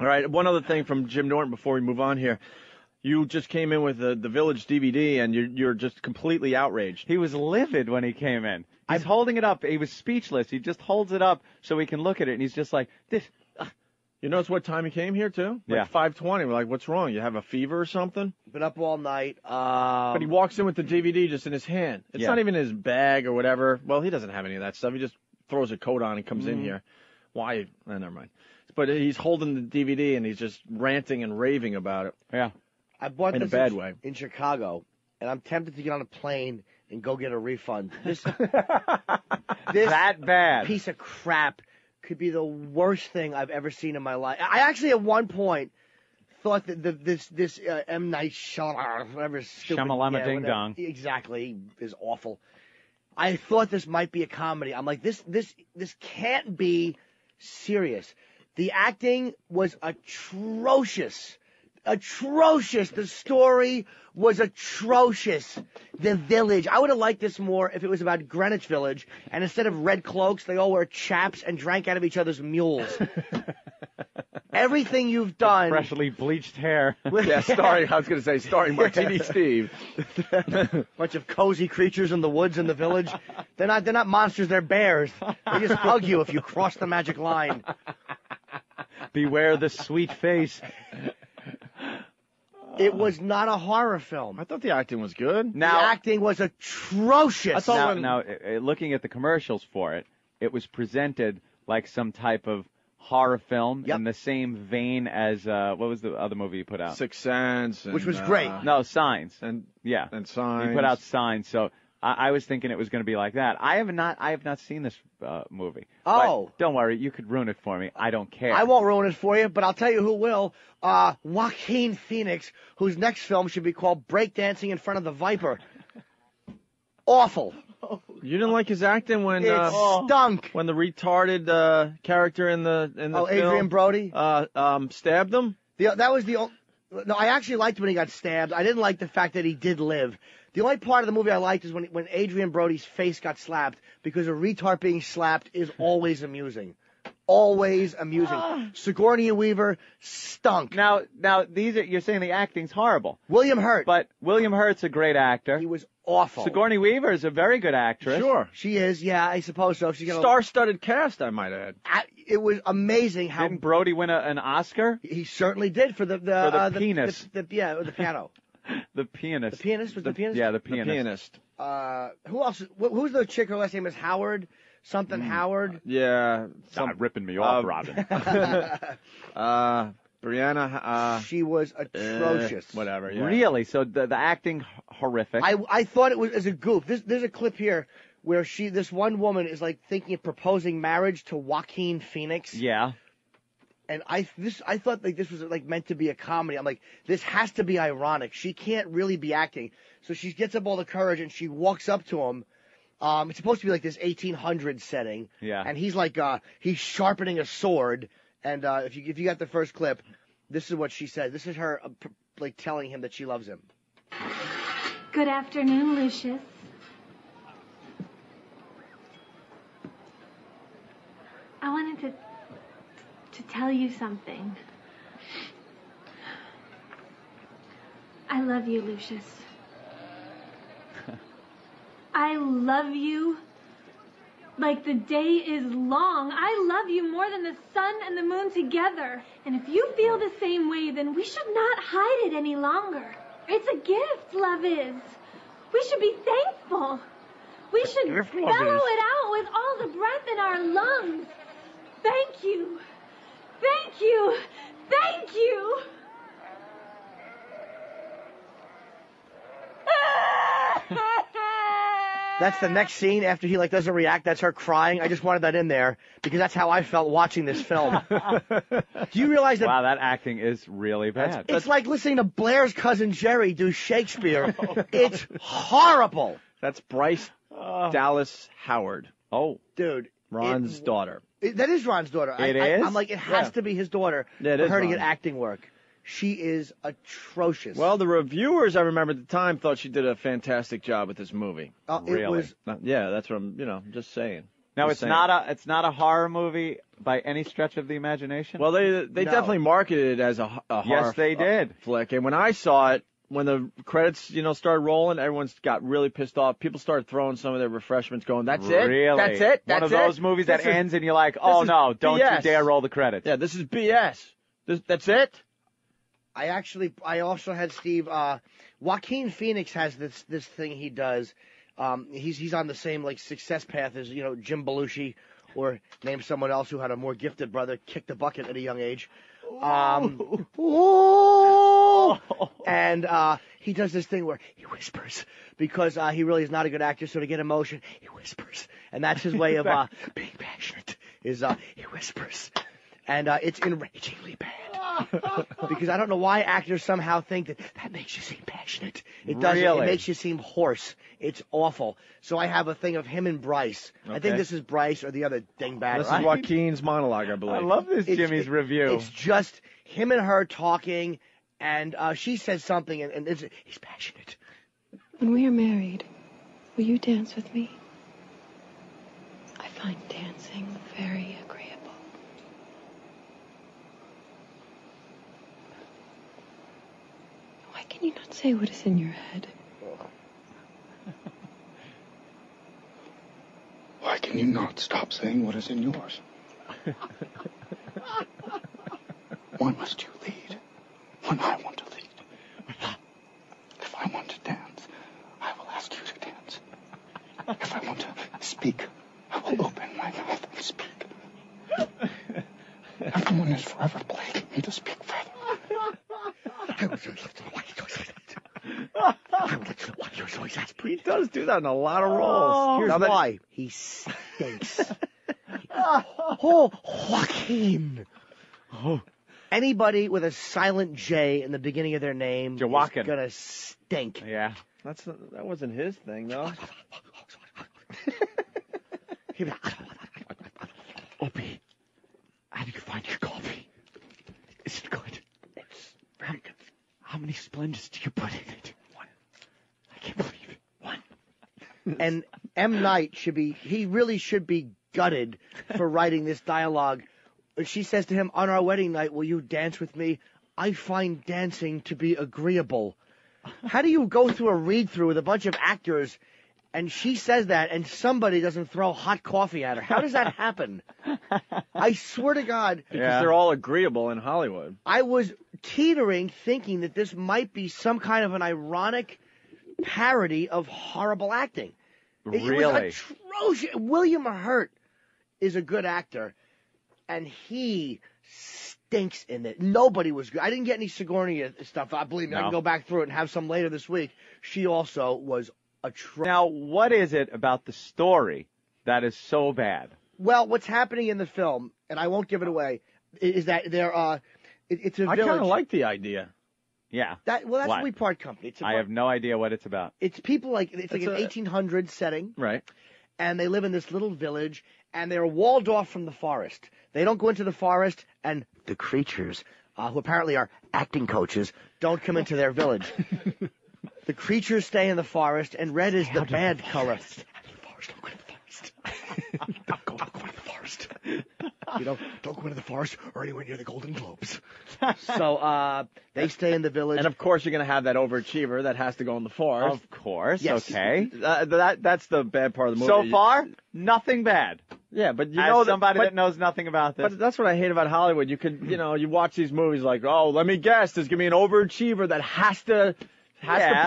All right, one other thing from Jim Norton before we move on here. You just came in with the Village DVD, and you're just completely outraged. He was livid when he came in. He's holding it up. He was speechless. He just holds it up so we can look at it, and he's just like, this. You notice what time he came here, too? Yeah. 5:20. We're like, what's wrong? You have a fever or something? Been up all night. But he walks in with the DVD just in his hand. It's not even in his bag or whatever. Well, he doesn't have any of that stuff. He just throws a coat on and comes in here. Why? Never mind. But he's holding the DVD, and he's just ranting and raving about it. Yeah. I bought in this a bad way. In Chicago, and I'm tempted to get on a plane and go get a refund. This that bad piece of crap could be the worst thing I've ever seen in my life. I actually, at one point, thought that this M. Night Shyamalan, whatever stupid, Shamalama Ding Dong, exactly, is awful. I thought this might be a comedy. I'm like, this can't be serious. The acting was atrocious. Atrocious. The story was atrocious. The Village. I would have liked this more if it was about Greenwich Village, and instead of red cloaks, they all wear chaps and drank out of each other's mules. Everything you've done. Freshly bleached hair. Yeah, starring Martini Steve. Bunch of cozy creatures in the woods in the village. They're not monsters, they're bears. They just hug you if you cross the magic line. Beware the sweet face. It was not a horror film. I thought the acting was good. The acting was atrocious. Now, looking at the commercials for it, it was presented like some type of horror film in the same vein as what was the other movie you put out? Sixth Sense, which was great. No, Signs, and You Signs. put out Signs, so I was thinking it was going to be like that. I have not seen this movie. Oh, but don't worry, you could ruin it for me. I don't care. I won't ruin it for you, but I'll tell you who will. Joaquin Phoenix, whose next film should be called Breakdancing in Front of the Viper. Awful. You didn't like his acting when it stunk. When the retarded character in the film, Adrian Brody, stabbed him. That was the only. No, I actually liked when he got stabbed. I didn't like the fact that he did live. The only part of the movie I liked is when Adrian Brody's face got slapped, because a retard being slapped is always amusing. Always amusing. Sigourney Weaver stunk. Now you're saying the acting's horrible. William Hurt. But William Hurt's a great actor. He was awful. Sigourney Weaver is a very good actress. Sure. She is, yeah, I suppose so. She's gonna... Star-studded cast, I might add. It was amazing how... Didn't Brody win an Oscar? He certainly did for the penis. the piano. The pianist. The pianist? Was the pianist? Yeah, the pianist. The pianist. Who else? Who's the chick? Her last name is Howard? Something Howard? Yeah. Stop ripping me off, Robin. Brianna. She was atrocious. Whatever, yeah. Really? So the acting horrific. I thought it was as a goof. There's a clip here where this one woman is like thinking of proposing marriage to Joaquin Phoenix. Yeah. And I thought like this was like meant to be a comedy. I'm like, this has to be ironic. She can't really be acting. So she gets up all the courage and she walks up to him. It's supposed to be like this 1800s setting. Yeah. And he's like, he's sharpening a sword. And if you got the first clip, this is what she said. This is her like telling him that she loves him. Good afternoon, Lucius. I wanted to tell you something. I love you, Lucius. I love you like the day is long. I love you more than the sun and the moon together. And if you feel the same way, then we should not hide it any longer. It's a gift, love is. We should be thankful. We should bellow it out with all the breath in our lungs. Thank you. Thank you. Thank you. That's the next scene after he like doesn't react. That's her crying. I just wanted that in there because that's how I felt watching this film. Do you realize that? Wow, that acting is really bad. It's like listening to Blair's cousin Jerry do Shakespeare. It's horrible. That's Bryce Dallas Howard. Oh, dude, Ron's daughter. That is Ron's daughter. I'm like, it has to be his daughter for her to get acting work. She is atrocious. Well, the reviewers, I remember at the time, thought she did a fantastic job with this movie. It was... Yeah, that's what I'm, just saying. Now, Just it's not a horror movie by any stretch of the imagination? Well, they definitely marketed it as a horror Yes, they did. flick. And when I saw it, when the credits, started rolling, everyone's got really pissed off. People started throwing some of their refreshments going, that's Really? it? That's it? One of That's those it? movies This that is- ends and you're like, oh, is no, don't BS. you dare roll the credits. Yeah, this is BS. That's it? I also had Steve. Joaquin Phoenix has this thing he does. He's on the same success path as Jim Belushi, or name someone else who had a more gifted brother, kicked the bucket at a young age. And he does this thing where he whispers because he really is not a good actor. So to get emotion, he whispers, and that's his way of being passionate. Is he whispers, and it's enragingly bad. Because I don't know why actors somehow think that makes you seem passionate. It doesn't. Really? It makes you seem hoarse. It's awful. So I have a thing of him and Bryce. I think Okay. this is Bryce or the other dingbat. This right? is Joaquin's monologue, I believe. I love this Jimmy's review. It's just him and her talking, and she says something, and he's passionate. When we are married, will you dance with me? I find dancing very agreeable. Why can you not say what is in your head? Why can you not stop saying what is in yours? Why must you lead when I want to lead? If I want to dance, I will ask you to dance. If I want to speak, I will open my mouth and speak. Everyone is forever begging me to speak further. I would really love to know why he goes like that. I would like to know why he always asks. He does do that in a lot of roles. Here's Now that- why. He stinks. Oh, Joaquin. Anybody with a silent J in the beginning of their name Joaquin. is gonna stink. Yeah. That wasn't his thing, though. Opie, how do you find your coffee? Is it good? It's very good. How many splendors do you put in it? One. I can't believe it. One. And M. Night he really should be gutted for writing this dialogue. She says to him, on our wedding night, will you dance with me? I find dancing to be agreeable. How do you go through a read-through with a bunch of actors and she says that and somebody doesn't throw hot coffee at her? How does that happen? I swear to God. Because they're all agreeable in Hollywood. I was teetering thinking that this might be some kind of an ironic parody of horrible acting. It Really? was atrocious. William Hurt is a good actor, and he stinks in it. Nobody was good. I didn't get any Sigourney stuff. I believe me, I No. can go back through it and have some later this week. She also was atrocious. Now, what is it about the story that is so bad? Well, what's happening in the film, and I won't give it away, is that it's a I village. kind of like the idea. Yeah. That's What? We Part Company. I have no idea what it's about. It's people it's like It's an a- 1800s setting, Right. and they live in this little village, and they're walled off from the forest. They don't go into the forest, and the creatures, who apparently are acting coaches, don't come into their village. The creatures stay in the forest, and red is the bad color. Don't go into the forest. Don't go into the forest. Don't go into the forest or anywhere near the Golden Globes. So they stay in the village. And of course, you're going to have that overachiever that has to go in the forest. Of course. Yes. Okay. That's the bad part of the movie. So far, nothing bad. Yeah, but you As know somebody but, that knows nothing about this. But that's what I hate about Hollywood. You could, you watch these movies like, oh, let me guess, there's gonna be an overachiever that has to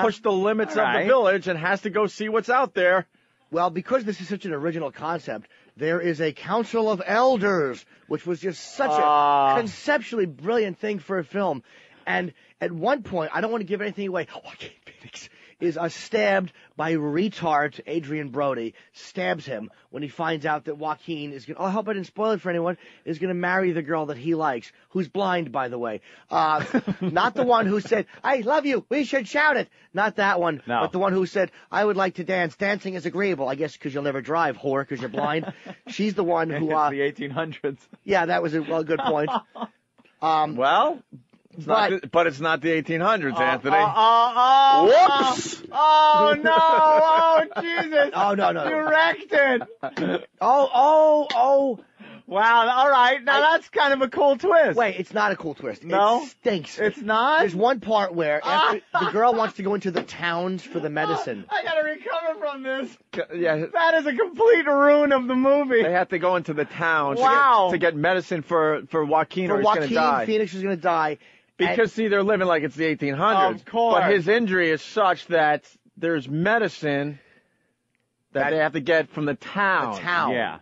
push the limits of the village and has to go see what's out there. Well, because this is such an original concept, there is a council of elders, which was just such a conceptually brilliant thing for a film. And at one point, I don't want to give anything away, Joaquin Phoenix is stabbed by retard Adrian Brody, stabs him when he finds out that Joaquin is going to, I hope I didn't spoil it for anyone, is going to marry the girl that he likes, who's blind, by the way. Not the one who said, I love you, we should shout it. Not that one, No. but the one who said, I would like to dance. Dancing is agreeable. I guess because you'll never drive, whore, because you're blind. She's the one who, it's the 1800s. yeah, that was a good point. Well, But it's not the 1800s, Anthony. Whoops! Oh, no! Oh, Jesus! Oh, no. You wrecked it! Oh. Wow, all right. Now that's kind of a cool twist. Wait, it's not a cool twist. No? It stinks. It's not? There's one part where after the girl wants to go into the towns for the medicine. I gotta recover from this. Yeah. That is a complete ruin of the movie. They have to go into the town Wow. to get medicine for Joaquin, or he's going to die. Phoenix is going to die. Because, see, they're living like it's the 1800s. Of course. But his injury is such that there's medicine that they have to get from the town. The town. Yeah.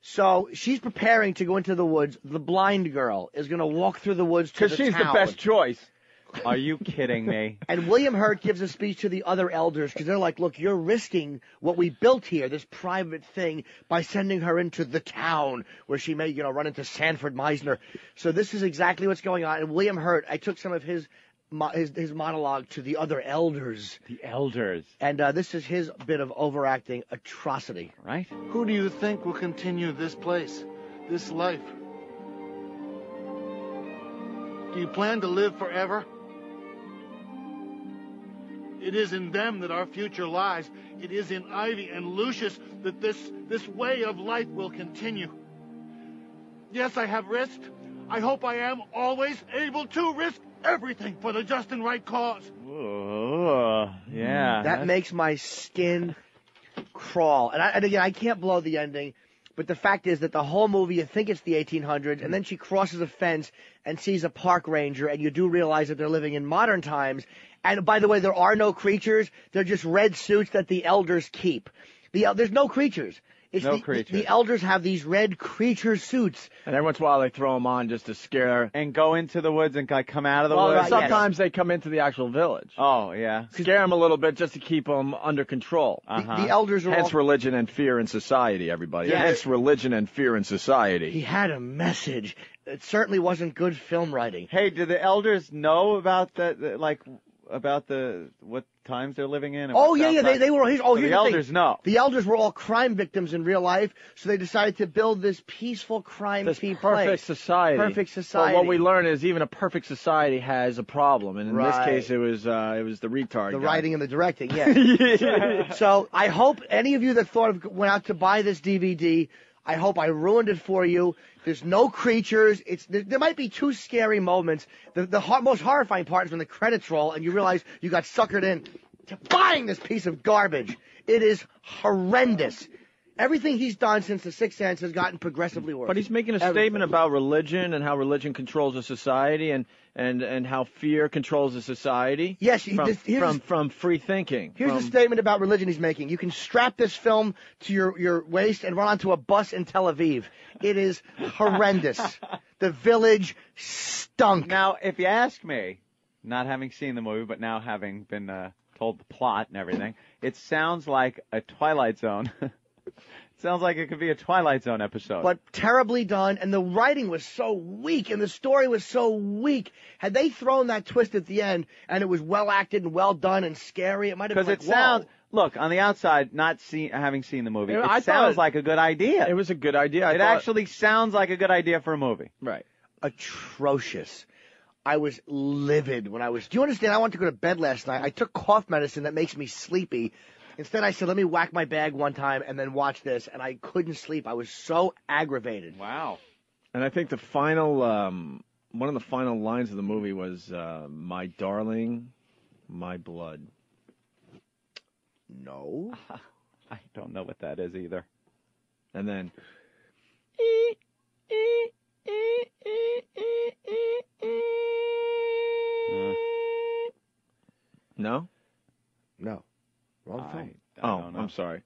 So she's preparing to go into the woods. The blind girl is going to walk through the woods to the town. Because she's the best choice. Are you kidding me? And William Hurt gives a speech to the other elders because they're like, look, you're risking what we built here, this private thing, by sending her into the town where she may, run into Sanford Meisner. So this is exactly what's going on. And William Hurt, I took some of his monologue to the other elders. The elders. And this is his bit of overacting atrocity. Right? Who do you think will continue this place, this life? Do you plan to live forever? It is in them that our future lies. It is in Ivy and Lucius that this way of life will continue. Yes, I have risked. I hope I am always able to risk everything for the just and right cause. Ooh, yeah. That makes my skin crawl. And again, I can't blow the ending, but the fact is that the whole movie, you think it's the 1800s, and then she crosses a fence and sees a park ranger, and you do realize that they're living in modern times. And by the way, there are no creatures. They're just red suits that the elders keep. There's no creatures. No creatures. The elders have these red creature suits. And every once in a while they throw them on just to scare. And go into the woods and come out of the Well, woods? sometimes they come into the actual village. Oh, yeah. Scare them a little bit just to keep them under control. The elders are Hence religion and fear in society, everybody. Yes. Hence religion and fear in society. He had a message. It certainly wasn't good film writing. Hey, do the elders know about what times they're living in? Oh, yeah, they were. Here's the the elders thing. know. The elders were all crime victims in real life, so they decided to build this peaceful crime-free perfect place. society. Perfect society. But what we learn is even a perfect society has a problem, and in this Right. case, it was the retard. The guy. writing and the directing, yeah. So I hope any of you that went out to buy this DVD, I hope I ruined it for you. There's no creatures. There might be two scary moments. The most horrifying part is when the credits roll and you realize you got suckered in to buying this piece of garbage. It is horrendous. Everything he's done since The Sixth Sense has gotten progressively worse. But he's making a statement about religion and how religion controls a society and how fear controls a society. Yes, from free thinking. Here's the statement about religion he's making. You can strap this film to your waist and run onto a bus in Tel Aviv. It is horrendous. The village stunk. Now, if you ask me, not having seen the movie, but now having been told the plot and everything, it sounds like a Twilight Zone. Sounds like it could be a Twilight Zone episode. But terribly done, and the writing was so weak, and the story was so weak. Had they thrown that twist at the end, and it was well acted and well done and scary, it might have been like, because it sounds. Look, on the outside, having seen the movie, I it sounds like a good idea. It was a good idea. It actually sounds like a good idea for a movie. Right. Atrocious. I was livid when I was. Do you understand? I wanted to go to bed last night. I took cough medicine that makes me sleepy. Instead, I said, let me whack my bag one time and then watch this, and I couldn't sleep. I was so aggravated. Wow. And I think the final, one of the final lines of the movie was, "My darling, my blood." No. I don't know what that is either. And then. No? No. Wrong film. I don't know. I'm sorry.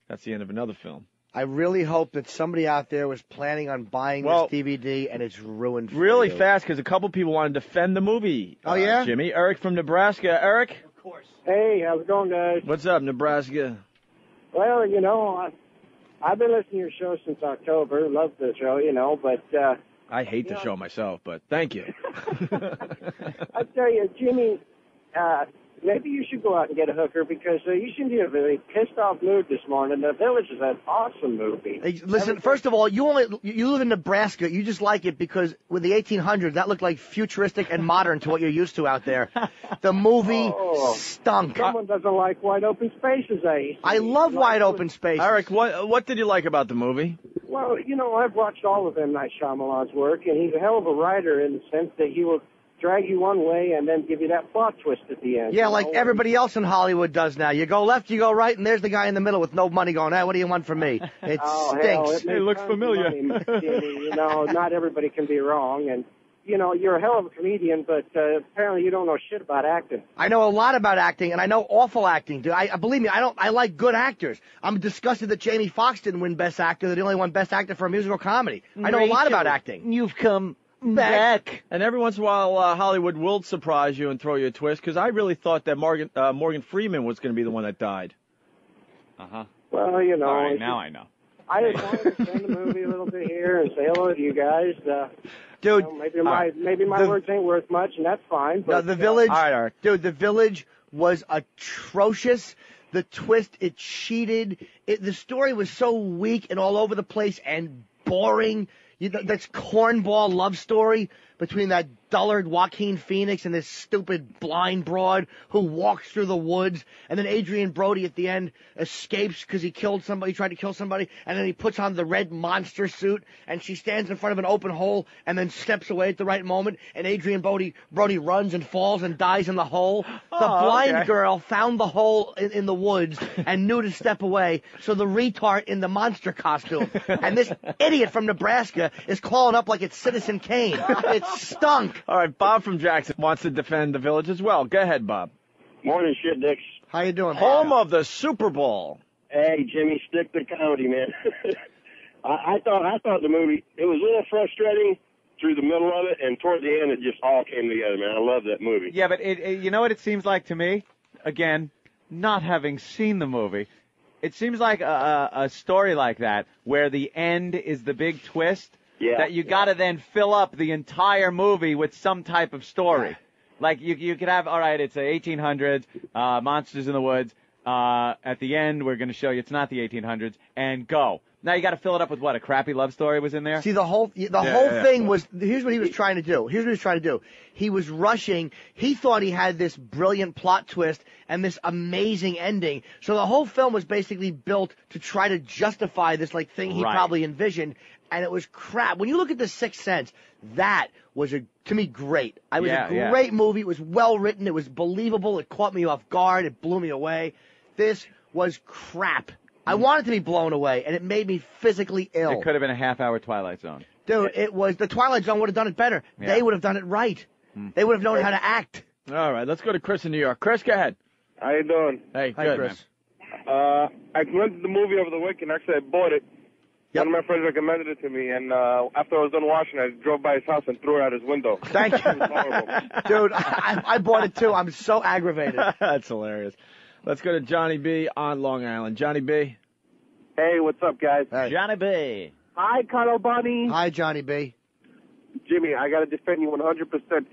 That's the end of another film. I really hope that somebody out there was planning on buying this DVD and it's ruined for Really you. fast, because a couple people want to defend the movie. Oh, yeah? Jimmy. Eric from Nebraska. Eric? Of course. Hey, how's it going, guys? What's up, Nebraska? Well, I've been listening to your show since October. Love the show, but... I hate the show myself, but thank you. I tell you, Jimmy, maybe you should go out and get a hooker because you shouldn't be in a very pissed-off mood this morning. The Village is an awesome movie. Hey, listen, first of all, you live in Nebraska. You just like it because with the 1800s, that looked like futuristic and modern to what you're used to out there. The movie stunk. Someone doesn't like wide open spaces, eh? I love wide open spaces. Eric, what did you like about the movie? Well, I've watched all of M. Night Shyamalan's work, and he's a hell of a writer in the sense that he will drag you one way and then give you that plot twist at the end. Yeah, like everybody else in Hollywood does now. You go left, you go right, and there's the guy in the middle with no money going, what do you want from me? It stinks. It looks familiar. Not everybody can be wrong, and you're a hell of a comedian, but apparently you don't know shit about acting. I know a lot about acting, and I know awful acting, dude. Believe me, I like good actors. I'm disgusted that Jamie Foxx didn't win Best Actor, that he only won Best Actor for a musical comedy. I know a lot about acting. You've come back. And every once in a while, Hollywood will surprise you and throw you a twist, because I really thought that Morgan Freeman was going to be the one that died. Uh-huh. Well, All right, now I know. I just wanted to send the movie a little bit here and say hello to you guys. Dude, maybe my words ain't worth much, and that's fine. But, no, The Village, all right, Eric. Dude, The Village was atrocious. The twist, it cheated. The story was so weak and all over the place and boring. That's cornball love story between that dullard Joaquin Phoenix and this stupid blind broad who walks through the woods, and then Adrian Brody at the end escapes because he tried to kill somebody, and then he puts on the red monster suit, and she stands in front of an open hole and then steps away at the right moment, and Adrian Brody runs and falls and dies in the hole. The blind girl found the hole in the woods and knew to step away, so the retard in the monster costume, and this idiot from Nebraska is calling up like it's Citizen Kane. It stunk. All right, Bob from Jackson wants to defend The Village as well. Go ahead, Bob. Morning, shit dicks. How you doing? Home of the Super Bowl. Hey, Jimmy, stick to comedy, man. I thought the movie, it was a little frustrating through the middle of it, and toward the end, it just all came together, man. I love that movie. Yeah, but you know what it seems like to me? Again, not having seen the movie, it seems like a story like that, where the end is the big twist, that you got to then fill up the entire movie with some type of story. Like you could have, all right, it's the 1800s, monsters in the woods. At the end, we're going to show you it's not the 1800s, and go. Now you got to fill it up with what, a crappy love story was in there? See, the whole thing was, here's what he was trying to do. He was rushing. He thought he had this brilliant plot twist and this amazing ending. So the whole film was basically built to try to justify this thing he probably envisioned, and it was crap. When you look at The Sixth Sense, that was to me great. It was a great movie. It was well written. It was believable. It caught me off guard. It blew me away. This was crap. I wanted to be blown away, and it made me physically ill. It could have been a half-hour Twilight Zone. Dude, it was. The Twilight Zone would have done it better. Yeah. They would have done it right. They would have known how to act. All right, let's go to Chris in New York. Chris, go ahead. How you doing? Hey, Hi, good, Chris. I rented the movie over the weekend. Actually, I bought it. Yep. One of my friends recommended it to me, and after I was done washing, I drove by his house and threw it out his window. Thank you. It was horrible. Dude, I bought it too. I'm so aggravated. That's hilarious. Let's go to Johnny B on Long Island. Johnny B. Hey, what's up, guys? Hey. Johnny B. Hi, Cuddle Bunny. Hi, Johnny B. Jimmy, I got to defend you 100%.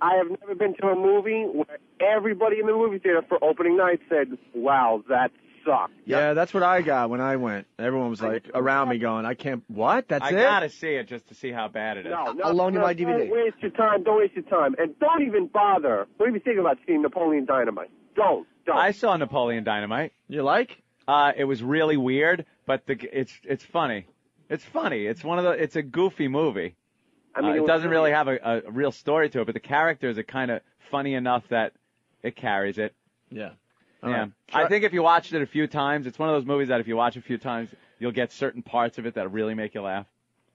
I have never been to a movie where everybody in the movie theater for opening night said, wow, that sucked. Yeah, that's what I got when I went. Everyone was around me going, I can't, what? That's it? I got to see it just to see how bad it is. No, I'll loan you my DVD. Don't waste your time. And don't even bother. Don't even think about seeing Napoleon Dynamite. Don't. I saw Napoleon Dynamite. You like? It was really weird, but it's funny. It's funny. It's a goofy movie. I mean, it doesn't really have a real story to it, but the characters are kind of funny enough that it carries it. Yeah. Yeah. Right. I think if you watched it a few times, it's one of those movies that if you watch a few times, you'll get certain parts of it that really make you laugh.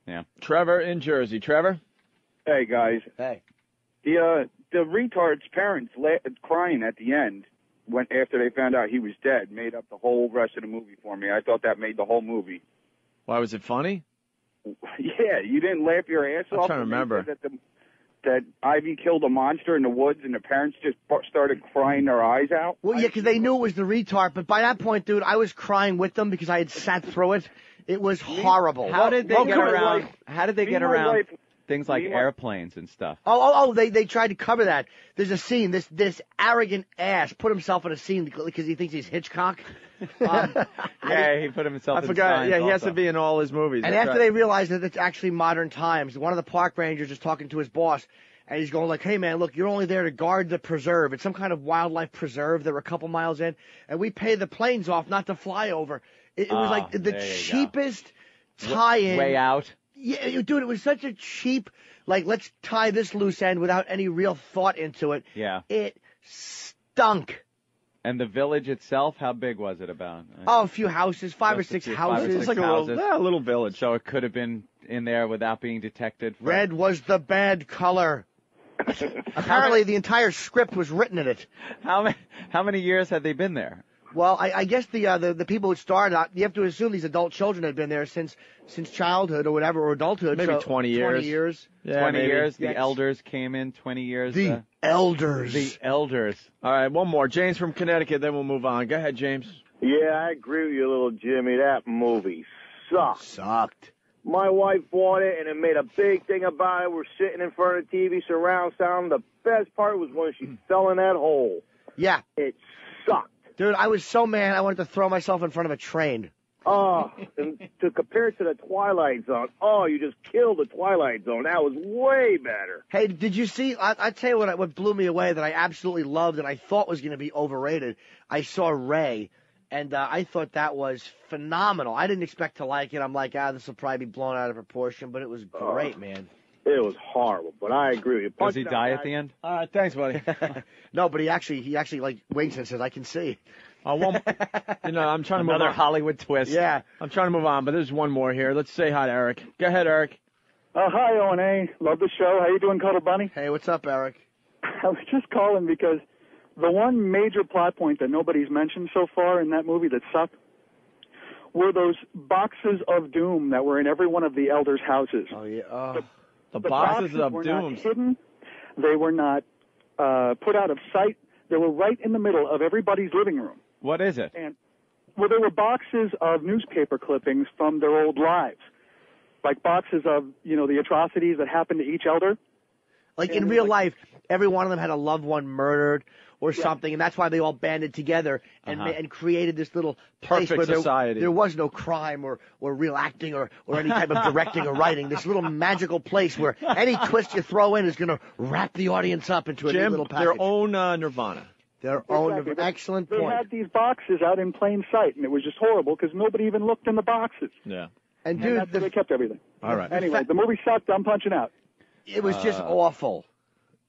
Yeah. Trevor in Jersey. Trevor? Hey, guys. Hey. The retard's parents crying at the end after they found out he was dead made up the whole rest of the movie for me. I thought that made the whole movie. Why, was it funny? Yeah, you didn't laugh your ass off. I'm trying to remember. That Ivy killed a monster in the woods, and the parents just started crying their eyes out. Well, yeah, because they knew it was the retard. But by that point, dude, I was crying with them because I had sat through it. It was horrible. How did they get around? How did they get around? things like airplanes and stuff. They tried to cover that. There's a scene. This arrogant ass put himself in a scene because he thinks he's Hitchcock. Yeah, he put himself. I forgot. Yeah, he has to be in all his movies. And after they realized that it's actually modern times, one of the park rangers is talking to his boss, and he's going like, "Hey man, look, you're only there to guard the preserve. It's some kind of wildlife preserve that we're a couple miles in, and we pay the planes off not to fly over." It was like the cheapest tie-in. Way out. Yeah, dude, it was such a cheap, like, let's tie this loose end without any real thought into it. Yeah. It stunk. And the village itself, how big was it about? Oh, a few houses, five or six houses. It's like a little village. So it could have been in there without being detected. Red was the bad color. Apparently, the entire script was written in it. How many years had they been there? Well, I guess the people who started, you have to assume these adult children had been there since childhood or whatever, or adulthood. Maybe so 20 years. 20 years. Yeah, 20 maybe. years. The elders came in 20 years. The elders. The elders. All right, one more. James from Connecticut, then we'll move on. Go ahead, James. Yeah, I agree with you, little Jimmy. That movie sucked. My wife bought it, and it made a big thing about it. We're sitting in front of the TV, surround sound. The best part was when she fell in that hole. Yeah. It sucked. Dude, I was so mad I wanted to throw myself in front of a train. Oh, and to compare it to the Twilight Zone, you just killed the Twilight Zone. That was way better. Hey, did you see, I tell you what blew me away that I absolutely loved and I thought was going to be overrated. I saw Ray, and I thought that was phenomenal. I didn't expect to like it. I'm like, this will probably be blown out of proportion, but it was great, man. It was horrible, but I agree with you. Does he die at the end? All right, thanks, buddy. No, but he actually like winks and says, "I can see." I'm trying to move Another on. Hollywood twist. Yeah. I'm trying to move on, but there's one more here. Let's say hi to Eric. Go ahead, Eric. Hi, O&A. Love the show. How you doing, Cuddle Bunny? Hey, what's up, Eric? I was just calling because the one major plot point that nobody's mentioned so far in that movie that sucked were those boxes of doom that were in every one of the elders' houses. Oh, yeah. The boxes of were doom. not hidden. They were not put out of sight. They were right in the middle of everybody's living room. What is it? And well, there were boxes of newspaper clippings from their old lives, like boxes of the atrocities that happened to each elder. Like in real life, every one of them had a loved one murdered or something, and that's why they all banded together and created this little place perfect where society. There was no crime or real acting or any type of directing or writing. This little magical place where any twist you throw in is going to wrap the audience up into a neat little package. Their own Nirvana. Their own excellent They point. had these boxes out in plain sight, and it was just horrible because nobody even looked in the boxes. Yeah. And dude, that's where they kept everything. All right. Anyway, the movie sucked. I'm punching out. It was just awful.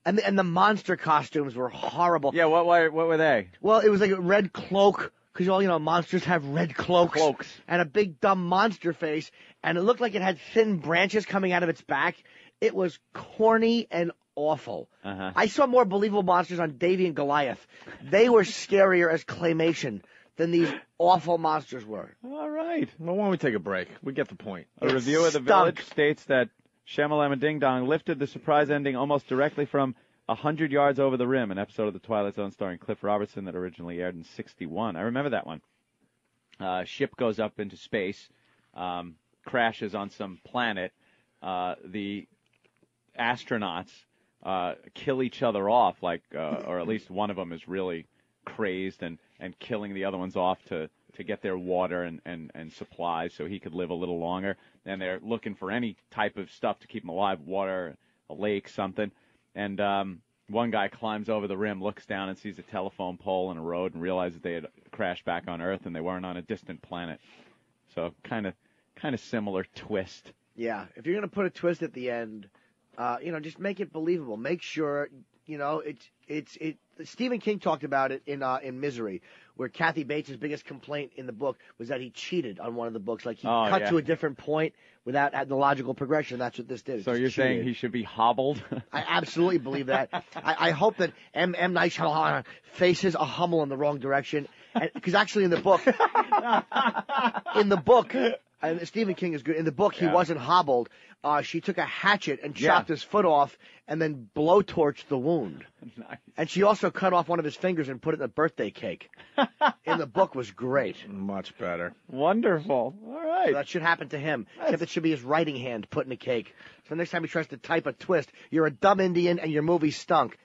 And the monster costumes were horrible. Yeah, what were they? Well, it was like a red cloak, because monsters have red cloaks. And a big dumb monster face, and it looked like it had thin branches coming out of its back. It was corny and awful. I saw more believable monsters on Davy and Goliath. They were scarier as claymation than these awful monsters were. All right. Well, why don't we take a break? We get the point. A review of The Village states that Shamalama Ding Dong lifted the surprise ending almost directly from 100 Yards Over the Rim, an episode of The Twilight Zone starring Cliff Robertson that originally aired in '61. I remember that one. Ship goes up into space, crashes on some planet. The astronauts kill each other off, or at least one of them is really crazed and killing the other ones off to get their water and supplies so he could live a little longer. And they're looking for any type of stuff to keep them alive, water, a lake, something. And one guy climbs over the rim, looks down and sees a telephone pole and a road and realizes they had crashed back on Earth and they weren't on a distant planet. So kind of similar twist. Yeah, if you're going to put a twist at the end, just make it believable. Make sure, it's Stephen King talked about it in Misery, where Kathy Bates' biggest complaint in the book was that he cheated on one of the books. Like, he cut to a different point without the logical progression. That's what this did. So you're saying he should be hobbled? I absolutely believe that. I hope that M. Night Shyamalan faces a Hummel in the wrong direction. Because actually in the book, and Stephen King is good. In the book, he wasn't hobbled. She took a hatchet and chopped his foot off and then blowtorched the wound. Nice. And she also cut off one of his fingers and put it in a birthday cake. In the book was great. Much better. Wonderful. All right. Right. That should happen to him. Except it should be his writing hand put in a cake. So next time he tries to type a twist, you're a dumb Indian and your movie stunk.